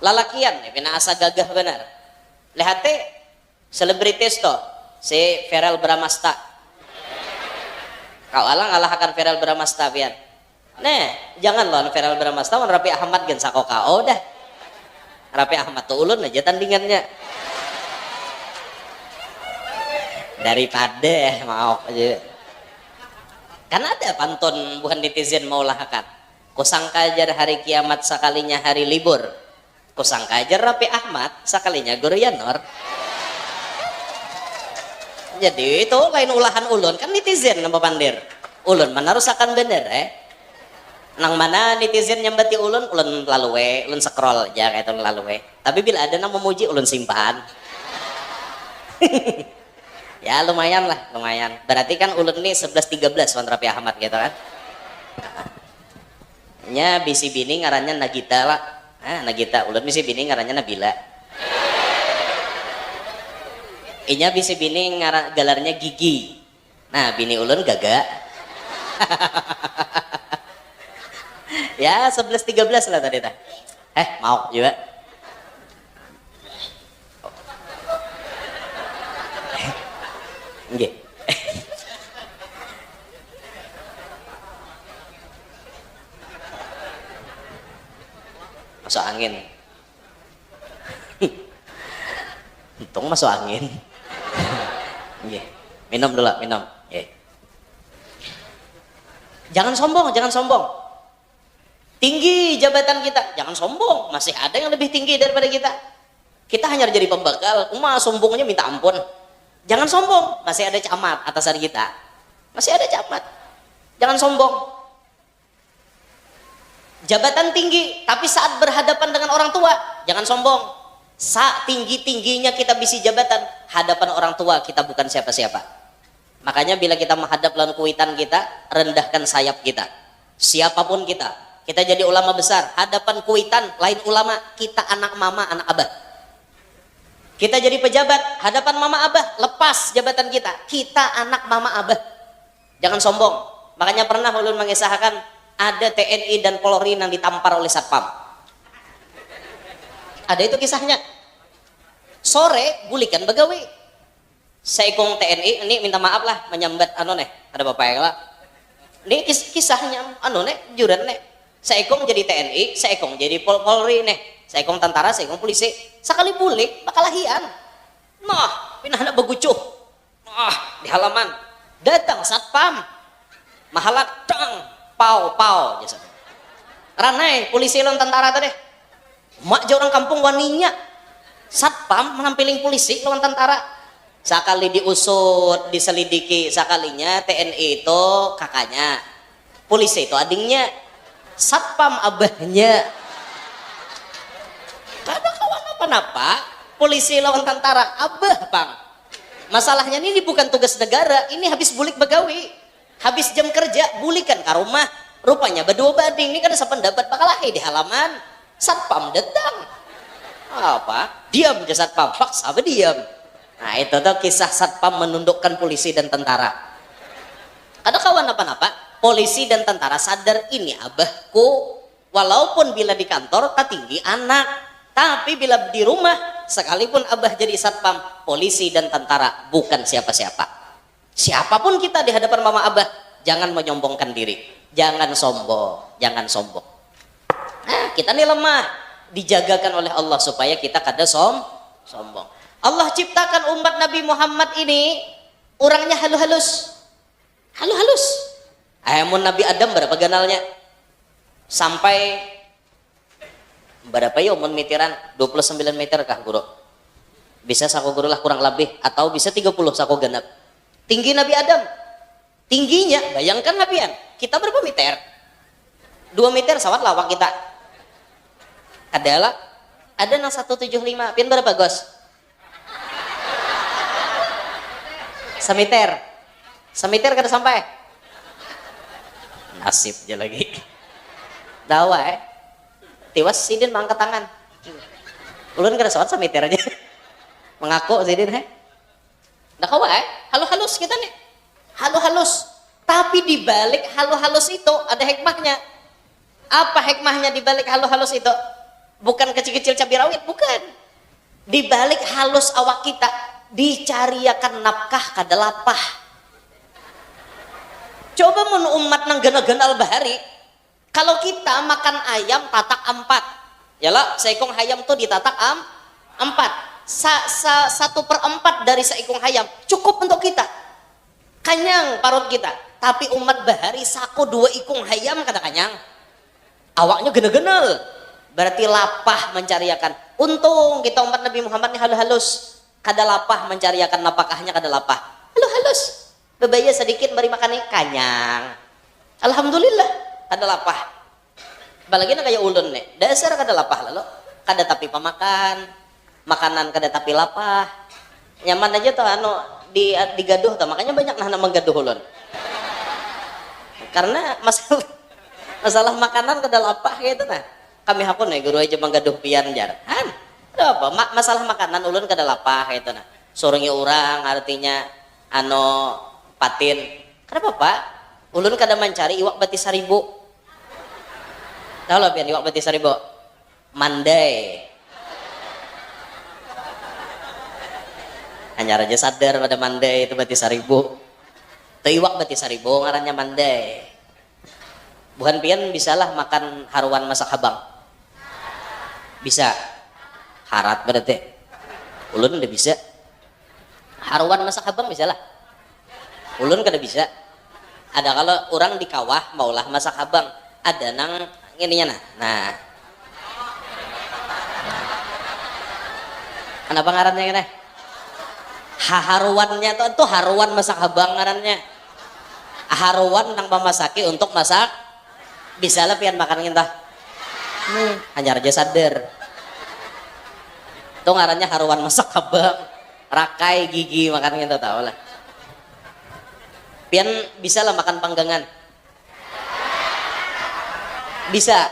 Lalakian, pina asa gagah bener. Lihati, selebritis toh. Si Verel Bramasta. Kau alang ngalahkan Verel Bramasta pian. Nah, jangan lawan Verel Bramasta, lawan Raffi Ahmad gen sako KO dah. Raffi Ahmad tuh ulun aja tandingannya. Daripada mau aja. Kan ada pantun bukan netizen mau lahakan. Kusangka ajar hari kiamat sekalinya hari libur. Kusangka ajar Raffi Ahmad sekalinya guru Yanor. Jadi itu lain ulahan ulun kan netizen nama pandir ulun mana rusakan bener nang mana netizen nyambati ulun lalu ulun scroll aja kayak itu lalu tapi bila ada yang memuji ulun simpan. Ya lumayan lah, lumayan berarti kan ulun nih 11-13 wan Raffi Ahmad gitu kan. Nya bisi bini ngarannya Nagita lah. Nagita ulun bisi bini ngarannya Nabila. Inya bisa bini galarnya Gigi. Nah bini ulun Gaga. Ya 11-13 lah tadi tah. Mau juga. Nggih. Masuk angin. Untung masuk angin. Minum dulu, minum. Jangan sombong, jangan sombong. Tinggi jabatan kita, jangan sombong. Masih ada yang lebih tinggi daripada kita. Kita hanya jadi pembekal. Sombongnya minta ampun. Jangan sombong, masih ada camat atasan kita. Masih ada camat. Jangan sombong. Jabatan tinggi, tapi saat berhadapan dengan orang tua, jangan sombong. Saat tinggi-tingginya kita bisi jabatan, hadapan orang tua kita bukan siapa-siapa. Makanya bila kita menghadap lawan kuitan kita, rendahkan sayap kita. Siapapun kita jadi ulama besar, hadapan kuitan lain ulama, kita anak mama, anak abah. Kita jadi pejabat, hadapan mama abah, lepas jabatan kita. Kita anak mama abah. Jangan sombong. Makanya pernah ulun mengisahkan ada TNI dan Polri yang ditampar oleh satpam. Ada itu kisahnya. Sore bulikan begawi. Seikong TNI ini minta maaf lah menyambat ada bapak yang lah. Ini kisahnya juran nih. Seikong jadi TNI, seikong jadi Polri nih. Seikong tentara, seikong polisi. Sekali bulik bakalahian. Nah, pindah anak begucuh. Nah, di halaman datang satpam. Mahalat dang, pau jasa. Ranai polisi lawan tentara tadi. Mak orang kampung waninya satpam menampiling polisi lawan tentara. Sekali diusut, diselidiki, sekalinya TNI itu kakaknya, polisi itu adingnya, satpam abahnya. Kada kawan apa-apa, polisi lawan tentara abah bang. Masalahnya ini bukan tugas negara, ini habis bulik begawi, habis jam kerja bulikan ke rumah. Rupanya berdua banding ini kan sependapat bakal lahir di halaman. Satpam datang. Apa? Diam aja satpam. Paksa diam. Nah itu tuh kisah satpam menundukkan polisi dan tentara. Ada kawan apa-apa, polisi dan tentara sadar ini abahku, walaupun bila di kantor tak tinggi anak, tapi bila di rumah sekalipun abah jadi satpam, polisi dan tentara bukan siapa-siapa. Siapapun kita di hadapan mama abah, jangan menyombongkan diri, jangan sombong, jangan sombong. Nah, kita ini lemah, dijagakan oleh Allah supaya kita kada sombong. Allah ciptakan umat Nabi Muhammad ini orangnya halus-halus. Halus-halus. Amun Nabi Adam berapa ganalnya? Sampai berapa ya umum meteran? 29 meter kah guru? Bisa saku guru lah kurang lebih, atau bisa 30 saku genap. Tinggi Nabi Adam. Tingginya, bayangkan Nabian. Kita berapa meter? 2 meter sawat lawak kita. Adalah ada yang 175. Pian berapa, Gos? Semeter. Semeter kada sampai. Nasib aja lagi. Dawa Tiwas sidin mangkat tangan. Ulun kada sawat semeter aja. Mengaku sidin Nah kawa halus-halus kita nih. Halus-halus. Tapi di balik halus-halus itu ada hikmahnya. Apa hikmahnya di balik halus-halus itu? Bukan kecil-kecil cabai rawit, bukan. Di balik halus awak kita dicariakan nafkah kada lapah. Coba mun umat nang gana-gana bahari, kalau kita makan ayam tatak 4, yalah seekong ayam tuh ditatak 4, 1/4 dari seekong ayam cukup untuk kita, kanyang parut kita. Tapi umat bahari sako 2 ikung ayam kada kanyang, awaknya gena-genel, berarti lapah mencariakan. Untung kita umat Nabi Muhammad ini halus-halus, kada lapah mencariakan napakahnya, kada lapah, halus-halus. Bebaya sedikit beri makan kanyang, alhamdulillah kada lapah. Apalagi nak kayak ulun nih, dasar kada lapah lalu, kada tapi pemakan, makanan kada tapi lapah, nyaman aja tuh digaduh tuh, makanya banyak nah menggaduh ulun. Karena masalah makanan kada lapah gitu nah. Kami hakun nih guru aja menggaduh pian jar. Apa masalah makanan ulun kada lapah gitu nah. Suruhnya orang artinya patin. Kenapa Pak? Ulun kada mencari iwak bati 1000. Tahu lah pian iwak bati 1000? Mandai. Hanya aja sadar pada mandai itu bati 1000. Itu iwak bati 1000 ngarannya mandai. Bukan pian bisalah makan haruan masak habang. Bisa. Harat berarti. Ulun udah bisa. Haruan masak habang bisalah. Ulun kada bisa. Ada kalau orang di kawah maulah masak habang, ada nang ininya nah. Kenapa ngarannya ini? Haruannya tuh haruan masak habang ngarannya. Haruan nang pamasaki untuk masak. Bisalah pian makan kita. Hanya aja sadar. Itu ngarannya haruan masak habang. Rakai gigi makan kita tahu lah. Pian bisa lah makan panggangan. Bisa.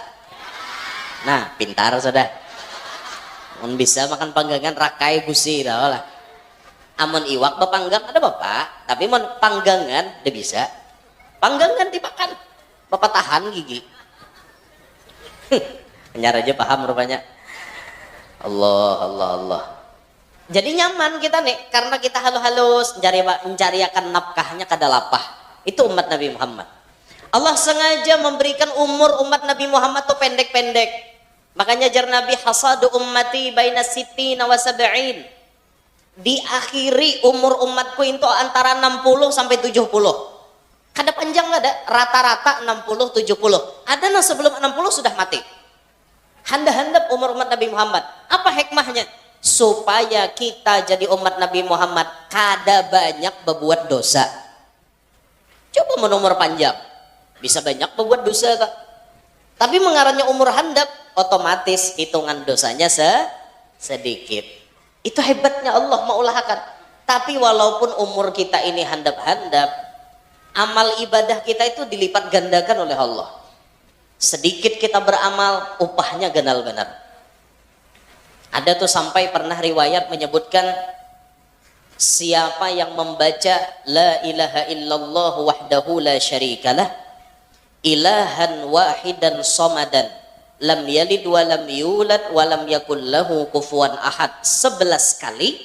Nah, pintar sudah. Mun bisa makan panggangan rakai gusi tahu lah. Amun iwak bepanggang ada bapak, tapi mun panggangan udah bisa. Panggangan dimakan. Bapak tahan gigi. Nyar aja paham rupanya. Allah. Jadi nyaman kita nih karena kita halus-halus mencariakan nafkahnya kada lapah. Itu umat Nabi Muhammad. Allah sengaja memberikan umur umat Nabi Muhammad tuh pendek-pendek. Makanya jar Nabi hasadu ummati baina sittina wa sab'in. Diakhiri umur umatku itu antara 60 sampai 70. Kada panjang ada, rata-rata 60 70. Ada yang sebelum 60 sudah mati. Handap-handap umur umat Nabi Muhammad. Apa hikmahnya? Supaya kita jadi umat Nabi Muhammad kada banyak berbuat dosa. Coba menumur panjang bisa banyak berbuat dosa tak? Tapi mengarahnya umur handap otomatis hitungan dosanya sedikit. Itu hebatnya Allah maulahkan. Tapi walaupun umur kita ini handap-handap, amal ibadah kita itu dilipat gandakan oleh Allah. Sedikit kita beramal, upahnya ganal-ganal. Ada tuh sampai pernah riwayat menyebutkan Siapa yang membaca la ilaha illallah wahdahu la syarikalah ilahan wahidan somadan lam yalid wa lam yulad wa lam yakul lahu kufuwan ahad 11 kali,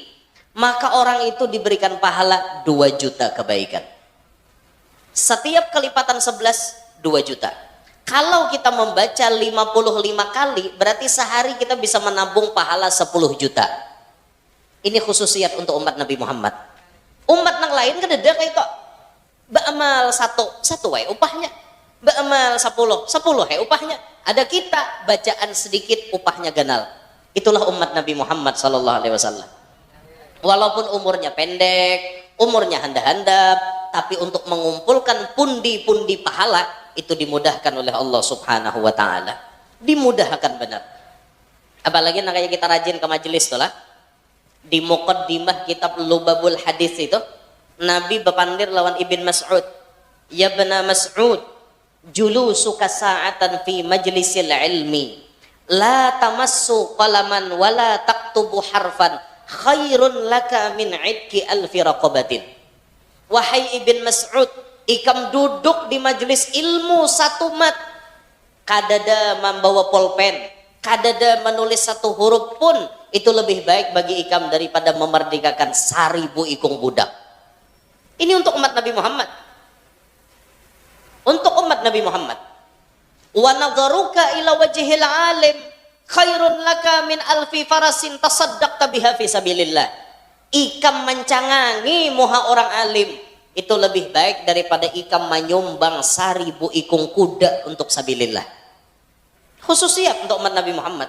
maka orang itu diberikan pahala 2 juta kebaikan. Setiap kelipatan 11 2 juta. Kalau kita membaca 55 kali, berarti sehari kita bisa menabung pahala 10 juta. Ini khususiat untuk umat Nabi Muhammad. Umat yang lain kan ada kayak itu ba'amal satu wae upahnya, ba'amal 10 wae upahnya. Ada kita bacaan sedikit upahnya ganal. Itulah umat Nabi Muhammad sallallahu alaihi wasallam. Walaupun umurnya pendek, umurnya handap-handap, tapi untuk mengumpulkan pundi-pundi pahala itu dimudahkan oleh Allah Subhanahu wa taala. Dimudahkan benar. Apalagi kayak kita rajin ke majelis tuh lah. Di muqaddimah kitab Lubabul Hadis itu Nabi bepandir lawan Ibn Mas'ud. Ya bena Mas'ud, julusuka sa'atan fi majlisil ilmi la tamassu qalaman wala taktubu harfan khairun laka min idki alfi raqabatin. Wahai Ibn Mas'ud, ikam duduk di majelis ilmu satu mat, kadada membawa pulpen, kadada menulis satu huruf pun, itu lebih baik bagi ikam daripada memerdekakan 1000 ikung budak. Ini untuk umat Nabi Muhammad. Untuk umat Nabi Muhammad. Wa nadharuka ila wajhil alim khairun laka min alfi farasin tasaddaqta biha fi sabilillah. Ikam mencangangi muha orang alim itu lebih baik daripada ikam menyumbang 1000 ikung kuda untuk sabilillah. Khususiyat untuk umat Nabi Muhammad.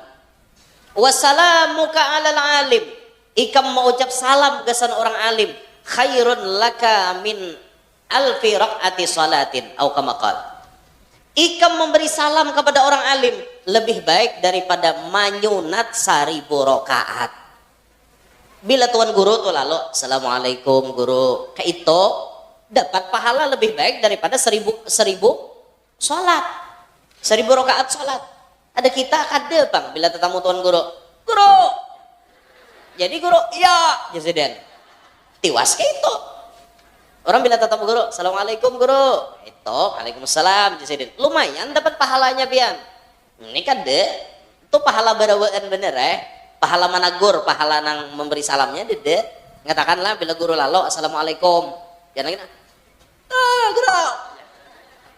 Wassalamuka alal alim, ikam mengucap salam kesan orang alim khairun laka min alfi raq'ati salatin atau kama qala. Ikam memberi salam kepada orang alim lebih baik daripada manyunat 1000 rakaat. Bila tuan guru tuh lalu assalamualaikum guru, kayak itu dapat pahala lebih baik daripada 1000 sholat, 1000 rakaat sholat. Ada kita ada bang bila tetamu tuan guru jadi guru ya jasiden tiwas kayak itu. Orang bila tetamu guru assalamualaikum guru, itu waalaikumsalam jasiden, lumayan dapat pahalanya pian. Ini kan deh itu pahala barawaan bener pahala managur, pahala nang memberi salamnya dede. Ngatakanlah bila guru lalu assalamualaikum, jangan lagi guru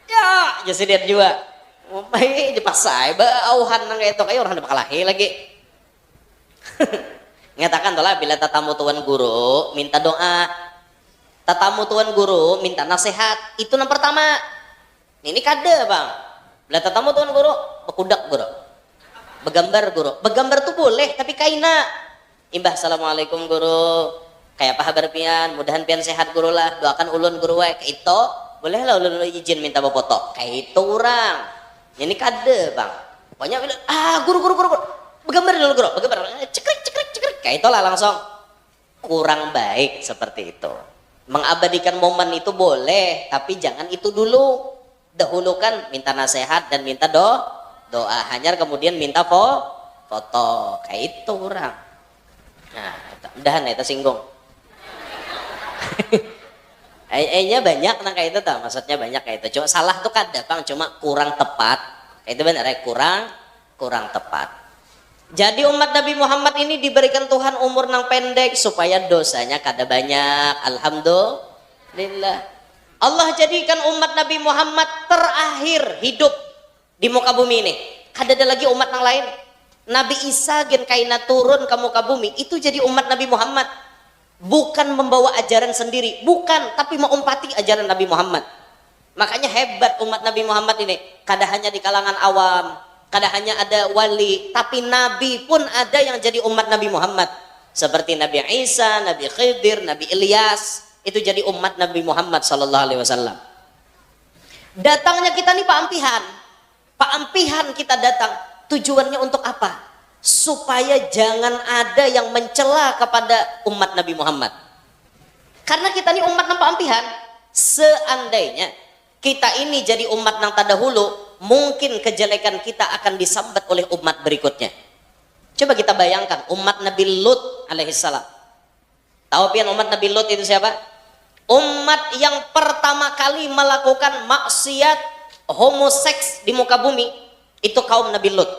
ya jasiden juga mai dipasai auhan nang itu kayak orang bakal lahir lagi. Ngatakan tuh lah bila tatamu tuan guru minta doa, tatamu tuan guru minta nasihat, itu yang pertama. Ini kade bang, bila tatamu tuan guru bekudak guru, begambar guru, begambar tuh boleh tapi kaina imbah assalamualaikum guru, kayak apa kabar pian, mudahan pian sehat guru lah, doakan ulun guru wae, kayak itu boleh lah ulun izin minta bapak kayak itu orang. Ini kade bang, pokoknya bilang guru begambar dulu guru, begambar cekrek kayak itulah langsung. Kurang baik seperti itu. Mengabadikan momen itu boleh, tapi jangan itu dulu. Dahulukan minta nasihat dan minta doa, hanya kemudian minta foto kayak itu orang. Nah mudahan itu singgung. Nya banyak nah kayak itu tak, maksudnya banyak kayak itu. Cuma salah tuh kada bang, cuma kurang tepat. Kayak itu benar kurang tepat. Jadi umat Nabi Muhammad ini diberikan Tuhan umur nang pendek supaya dosanya kada banyak. Alhamdulillah. Allah jadikan umat Nabi Muhammad terakhir hidup di muka bumi ini. Kada ada lagi umat nang lain. Nabi Isa gen kaina turun ke muka bumi itu jadi umat Nabi Muhammad. Bukan membawa ajaran sendiri, bukan, tapi mengumpati ajaran Nabi Muhammad. Makanya hebat umat Nabi Muhammad ini. Kada hanya di kalangan awam, kada hanya ada wali, tapi Nabi pun ada yang jadi umat Nabi Muhammad. Seperti Nabi Isa, Nabi Khidir, Nabi Ilyas, itu jadi umat Nabi Muhammad sallallahu alaihi wasallam. Datangnya kita nih paampihan kita datang. Tujuannya untuk apa? Supaya jangan ada yang mencela kepada umat Nabi Muhammad. Karena kita ini umat nang paampihan. Seandainya kita ini jadi umat nang terdahulu, mungkin kejelekan kita akan disambat oleh umat berikutnya. Coba kita bayangkan umat Nabi Lut alaihissalam. Tahu pian umat Nabi Lut itu siapa? Umat yang pertama kali melakukan maksiat homoseks di muka bumi itu kaum Nabi Lut.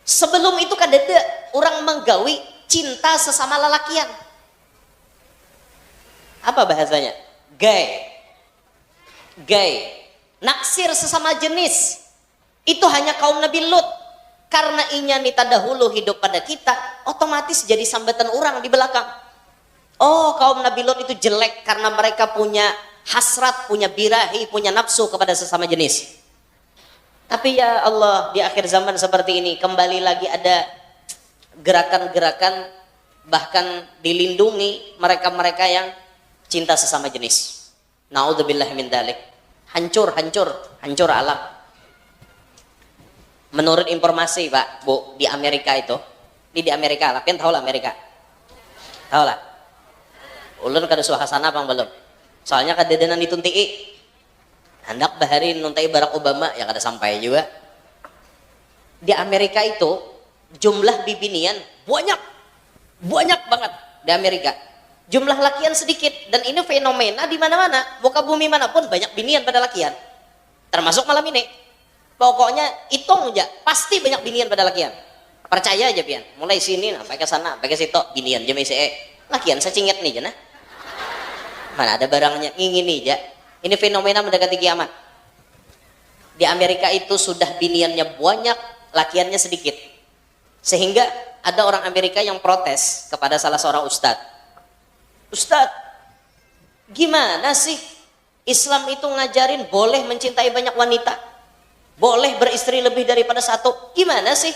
Sebelum itu kadada orang menggawi cinta sesama lelakian. Apa bahasanya? Gay. Naksir sesama jenis. Itu hanya kaum Nabi Lut. Karena inya nita dahulu hidup pada kita, otomatis jadi sambatan orang di belakang. Oh, kaum Nabi Lut itu jelek karena mereka punya hasrat, punya birahi, punya nafsu kepada sesama jenis. Tapi ya Allah, di akhir zaman seperti ini kembali lagi ada gerakan-gerakan, bahkan dilindungi mereka-mereka yang cinta sesama jenis. Naudzubillah min dzalik. Hancur alam. Menurut informasi Pak, Bu, di Amerika itu, di Amerika lah, kan tahu lah Amerika. Tahu lah. Ulun kada suasana apa belum? Soalnya kadedenan dituntii. Hendak bahari nuntai Barack Obama yang kada sampai juga. Di Amerika itu jumlah bibinian banyak banget di Amerika. Jumlah lakian sedikit dan ini fenomena di mana-mana, muka bumi manapun banyak binian pada lakian. Termasuk malam ini. Pokoknya hitung aja, pasti banyak binian pada lakian. Percaya aja pian. Mulai sini sampai ke sana, sampai ke situ binian jam lakian secinget nih jana. Mana ada barangnya ingin nih ja. Ini fenomena mendekati kiamat. Di Amerika itu sudah biniannya banyak, lakiannya sedikit. Sehingga ada orang Amerika yang protes kepada salah seorang ustadz. Ustadz, gimana sih Islam itu ngajarin boleh mencintai banyak wanita, boleh beristri lebih daripada satu, gimana sih?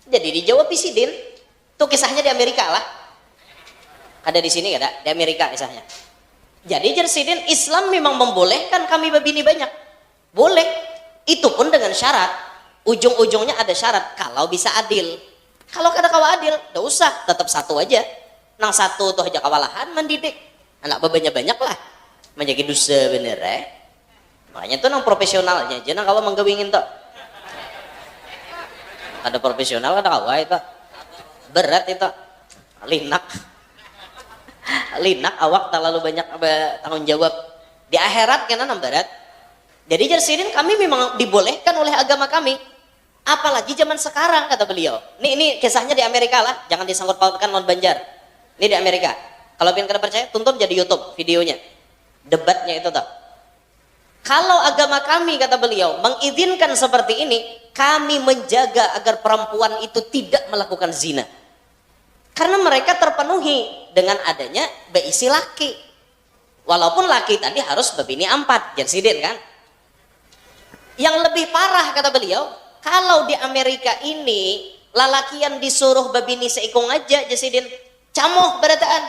Jadi dijawab Pisidin. Itu kisahnya di Amerika lah. Ada di sini ada di Amerika kisahnya. Jadi Jersidin, Islam memang membolehkan kami berbini banyak, boleh. Itu pun dengan syarat. Ujung-ujungnya ada syarat, kalau bisa adil. Kalau kada kawa adil, tidak usah, tetap satu aja. Nang satu tuh aja kawalahan mendidik. Anak banyak lah. Menjadi dosa bener Makanya tuh nang profesionalnya, jangan kawa menggawingin tuh. Ada profesional ada kawa itu. Berat itu. Linak awak terlalu banyak tanggung jawab. Di akhirat kena nang berat. Jadi Jersidin kami memang dibolehkan oleh agama kami. Apalagi zaman sekarang kata beliau. Ini kisahnya di Amerika lah, jangan disangkut pautkan non Banjar. Ini di Amerika. Kalau pengen kada percaya, tonton jadi YouTube videonya. Debatnya itu tuh. Kalau agama kami kata beliau mengizinkan seperti ini, kami menjaga agar perempuan itu tidak melakukan zina. Karena mereka terpenuhi dengan adanya beisi laki. Walaupun laki tadi harus berbini 4, Jersidin kan. Yang lebih parah kata beliau, kalau di Amerika ini lalakian disuruh berbini seikung aja Jersidin, camoh berataan,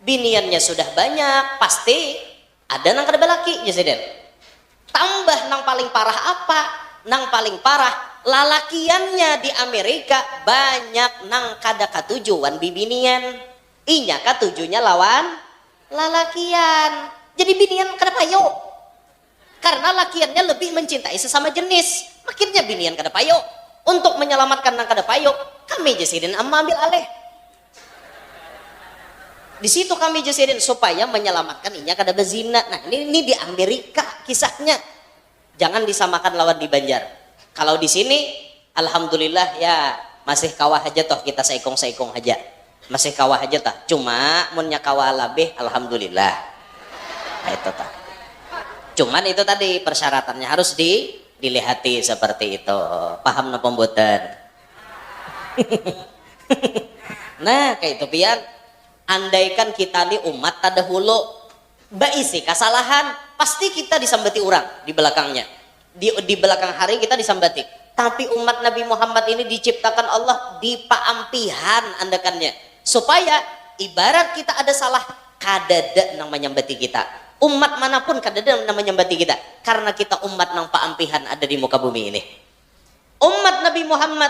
biniannya sudah banyak, pasti ada nang kada balaki Jersidin. Tambah nang paling parah apa? Nang paling parah lalakiannya di Amerika banyak nang kada katujuan bibinian. Inya katujunya lawan lalakian. Jadi binian kada payo. Karena lakiannya lebih mencintai sesama jenis. Makinnya binian kada payo. Untuk menyelamatkan nang kada payo, kami Jersidin ambil alih. Di situ kami Jersidin supaya menyelamatkan inya kada berzina. Nah, ini di Amerika kisahnya. Jangan disamakan lawan di Banjar. Kalau di sini alhamdulillah ya masih kawah aja toh kita seikong-seikong aja. Masih kawah aja tah. Cuma munnya kawah labeh alhamdulillah. Nah, itu tah. Cuman itu tadi persyaratannya harus dilihati seperti itu. Paham napa mboten? Nah, kayak itu pian. Andaikan kita nih umat tadahulu baisi kesalahan, pasti kita disambati orang di belakangnya. Di belakang hari kita disambati. Tapi umat Nabi Muhammad ini diciptakan Allah di paampihan andakannya. Supaya ibarat kita ada salah, kadada nang menyambati kita. Umat manapun kadada nang menyambati kita. Karena kita umat nang paampihan ada di muka bumi ini. Umat Nabi Muhammad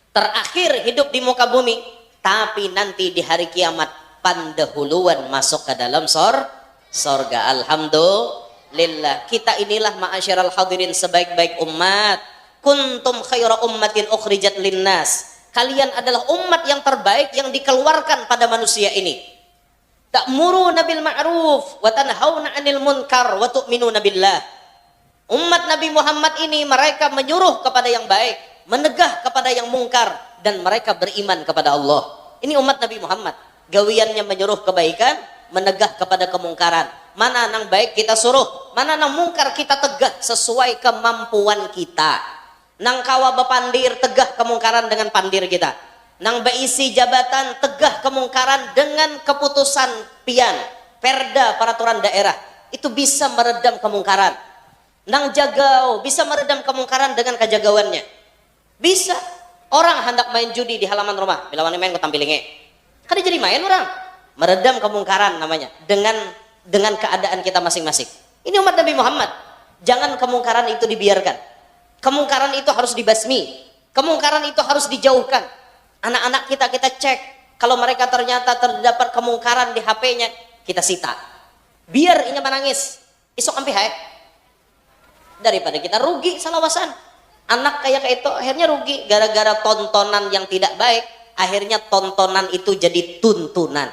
terakhir hidup di muka bumi. Tapi nanti di hari kiamat pandahuluan masuk ke dalam sorga. Alhamdulillah. Kita inilah ma'asyiral hadirin sebaik-baik umat. Kuntum khaira ummatin ukhrijat linnas. Kalian adalah umat yang terbaik yang dikeluarkan pada manusia ini. Ta'muruna bil ma'ruf wa tanhauna 'anil munkar wa tu'minuna billah. Umat Nabi Muhammad ini mereka menyuruh kepada yang baik, menegah kepada yang mungkar, dan mereka beriman kepada Allah. Ini umat Nabi Muhammad. Gawiannya menyuruh kebaikan, menegah kepada kemungkaran. Mana nang baik kita suruh, mana nang mungkar kita tegah sesuai kemampuan kita. Nang kawa bepandir, tegah kemungkaran dengan pandir kita. Nang beisi jabatan, tegah kemungkaran dengan keputusan pian, perda, peraturan daerah. Itu bisa meredam kemungkaran. Nang jagau bisa meredam kemungkaran dengan kejagauannya. Bisa. Orang hendak main judi di halaman rumah, bila wani main ku tampilinge. Kan dia jadi main orang. Meredam kemungkaran namanya dengan keadaan kita masing-masing. Ini umat Nabi Muhammad. Jangan kemungkaran itu dibiarkan. Kemungkaran itu harus dibasmi. Kemungkaran itu harus dijauhkan. Anak-anak kita cek, kalau mereka ternyata terdapat kemungkaran di HP-nya, kita sita. Biar ini menangis, isok ampe hae. Daripada kita rugi salawasan. Anak kayak itu akhirnya rugi gara-gara tontonan yang tidak baik, akhirnya tontonan itu jadi tuntunan.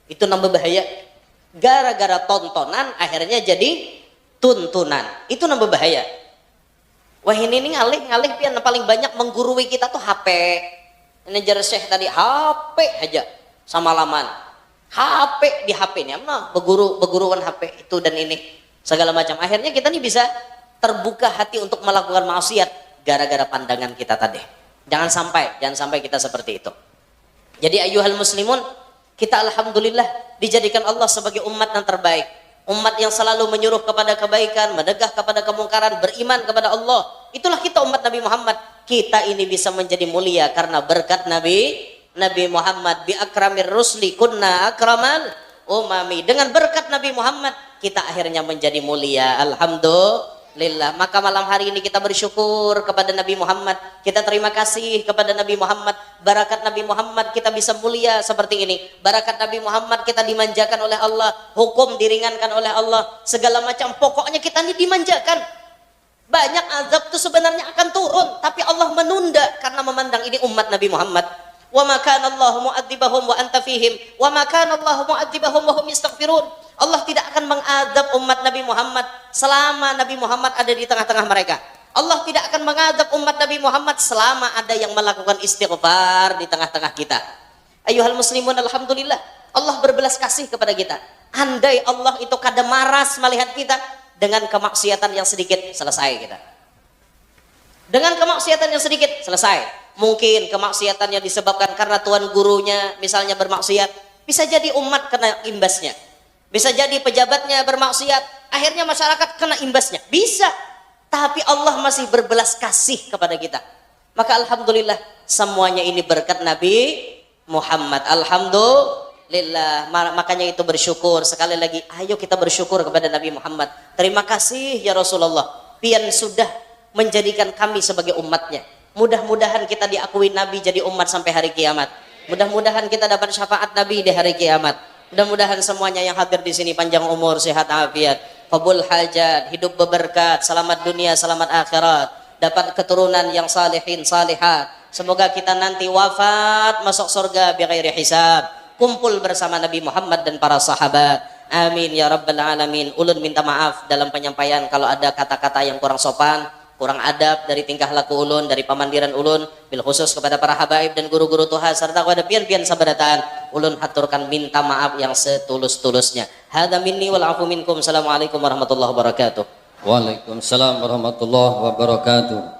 Itu nambah bahaya. Gara-gara tontonan akhirnya jadi tuntunan. Itu nambah bahaya. Wah ini ngalih pian paling banyak menggurui kita tuh HP. Ini jar Syekh tadi HP aja sama laman. HP di HP nya mah beguruan HP itu dan ini segala macam. Akhirnya kita nih bisa terbuka hati untuk melakukan maksiat gara-gara pandangan kita tadi. Jangan sampai kita seperti itu. Jadi ayyuhal muslimun, kita alhamdulillah dijadikan Allah sebagai umat yang terbaik. Umat yang selalu menyuruh kepada kebaikan, menegah kepada kemungkaran, beriman kepada Allah. Itulah kita umat Nabi Muhammad. Kita ini bisa menjadi mulia karena berkat Nabi Muhammad. Bi akramir rusli kunna akramal umami. Dengan berkat Nabi Muhammad kita akhirnya menjadi mulia. Alhamdulillah. Maka malam hari ini kita bersyukur kepada Nabi Muhammad. Kita terima kasih kepada Nabi Muhammad. Barakat Nabi Muhammad kita bisa mulia seperti ini. Barakat Nabi Muhammad kita dimanjakan oleh Allah. Hukum diringankan oleh Allah. Segala macam pokoknya kita ini dimanjakan. Banyak azab itu sebenarnya akan turun, tapi Allah menunda karena memandang ini umat Nabi Muhammad. Wa ma kana Allahu mu'adzibahum wa anta fihim wa ma kana Allahu mu'adzibahum wa hum yastaghfirun. Allah tidak akan mengadab umat Nabi Muhammad selama Nabi Muhammad ada di tengah-tengah mereka. Allah tidak akan mengadab umat Nabi Muhammad selama ada yang melakukan istighfar di tengah-tengah kita. Ayyuhal muslimun, alhamdulillah Allah berbelas kasih kepada kita. Andai Allah itu kada maras melihat kita, dengan kemaksiatan yang sedikit selesai kita. Dengan kemaksiatan yang sedikit selesai. Mungkin kemaksiatannya disebabkan karena tuan gurunya misalnya bermaksiat, bisa jadi umat kena imbasnya. Bisa jadi pejabatnya bermaksiat, akhirnya masyarakat kena imbasnya. Bisa. Tapi Allah masih berbelas kasih kepada kita. Maka alhamdulillah semuanya ini berkat Nabi Muhammad. Alhamdulillah. Makanya itu bersyukur. Sekali lagi ayo kita bersyukur kepada Nabi Muhammad. Terima kasih ya Rasulullah, pian sudah menjadikan kami sebagai umatnya. Mudah-mudahan kita diakui Nabi jadi umat sampai hari kiamat. Mudah-mudahan kita dapat syafaat Nabi di hari kiamat. Mudah-mudahan semuanya yang hadir di sini panjang umur, sehat afiat, qabul hajat, hidup berberkat, selamat dunia, selamat akhirat, dapat keturunan yang salihin salihat. Semoga kita nanti wafat masuk surga bi ghairi hisab, kumpul bersama Nabi Muhammad dan para sahabat. Amin ya rabbal alamin. Ulun minta maaf dalam penyampaian kalau ada kata-kata yang kurang sopan, kurang adab dari tingkah laku ulun, dari pamandiran ulun, bil khusus kepada para habaib dan guru-guru Tuhan serta kepada pian-pian sabarataan. Ulun haturkan minta maaf yang setulus-tulusnya. Hadza minni wal afu minkum. Assalamualaikum warahmatullahi wabarakatuh. Waalaikumsalam warahmatullahi wabarakatuh.